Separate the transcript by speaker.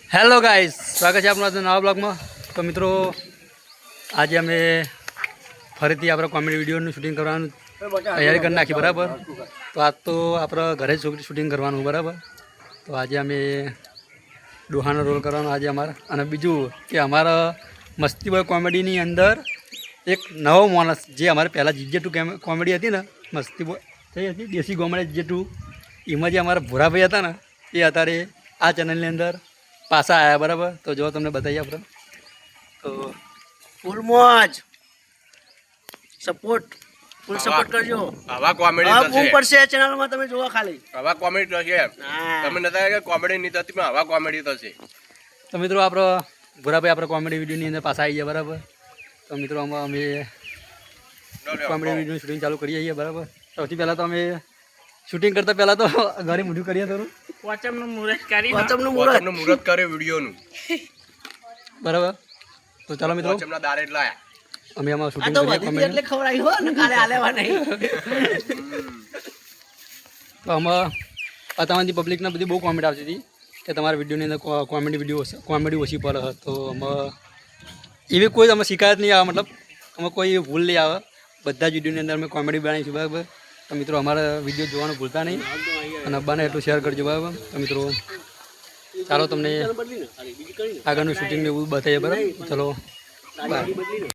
Speaker 1: Hello guys, સ્વાગત છે આપણા નવા બ્લોગમાં. તો મિત્રો, આજે અમે ફરીથી આપણે કોમેડી વિડીયોનું શૂટિંગ કરવાનું તૈયારી કરી નાખી, બરાબર. તો આજ તો આપણે ઘરે જ શૂટિંગ કરવાનું, બરાબર. તો આજે અમે ડોહાનો રોલ કરવાનો આજે અમારે. અને બીજું કે અમારા મસ્તી બોય કોમેડીની અંદર એક નવો માણસ, જે અમારે પહેલાં જીજે2 કોમેડી હતી ને, મસ્તી બોય થઈ હતી દેશી કોમેડી જીજે2, એમાં જે અમારા ભૂરાભાઈ હતા ને, એ અત્યારે આ ચેનલની અંદર પાછા આવ્યા, બરાબર. તો જો તમને બતાવીએ આપણે. તો
Speaker 2: ફૂલ મોજ સપોર્ટ કરજો.
Speaker 3: આવા કોમેડી
Speaker 2: હા,
Speaker 3: થશે.
Speaker 2: બૂમ પડશે ચેનલમાં, તમે જોવા ખાલી.
Speaker 3: આવા કોમેડી થશે. તમે નતા કે કોમેડી નહીં થતી, પણ આવા કોમેડી થશે.
Speaker 1: તો મિત્રો, આપણો ભૂરાભાઈ આપણે કોમેડી વિડીયોની અંદર પાછા આવી ગયા, બરાબર. તો મિત્રો, અમે કોમેડી વિડીયોનું શૂટિંગ ચાલુ કરીએ છીએ, બરાબર. સૌથી પહેલાં તો અમે શૂટિંગ કરતાં પહેલાં તો ઘરે મોઢું કરીએ થોડું
Speaker 2: વાચમનું મુહૂર્ત
Speaker 3: કરે વિડીયોનું.
Speaker 1: બરાબર. તો ચાલો મિત્રો,
Speaker 3: વોચમના દારે જ લાયા.
Speaker 1: અમે આમાં
Speaker 2: આ
Speaker 1: શૂટિંગ
Speaker 2: તો
Speaker 1: કરીએ
Speaker 2: વધી
Speaker 1: કોમેડી.
Speaker 2: એટલે ખવડાવી હો ને કાલે આલેવા નહીં.
Speaker 1: તો આમાં તમારી પબ્લિકને બધી બહુ કોમેન્ટ આવતી હતી કે તમારા વિડીયોની અંદર કોમેડી ઓછી પડે. તો આમાં એવી કોઈ અમે શિકાયત નહીં આવે, મતલબ અમે કોઈ ભૂલ નહીં આવે. બધા જ વિડીયોની અંદર અમે કોમેડી બનાવીશું, બરાબર. તો મિત્રો, અમારા વિડીયો જોવાનું ભૂલતા નહીં અને બને એટલું શેર કરજો, બરાબર. તો મિત્રો, ચાલો તમને આગળનું શૂટિંગ એવું બતાવીએ, બરાબર. ચલો બાય.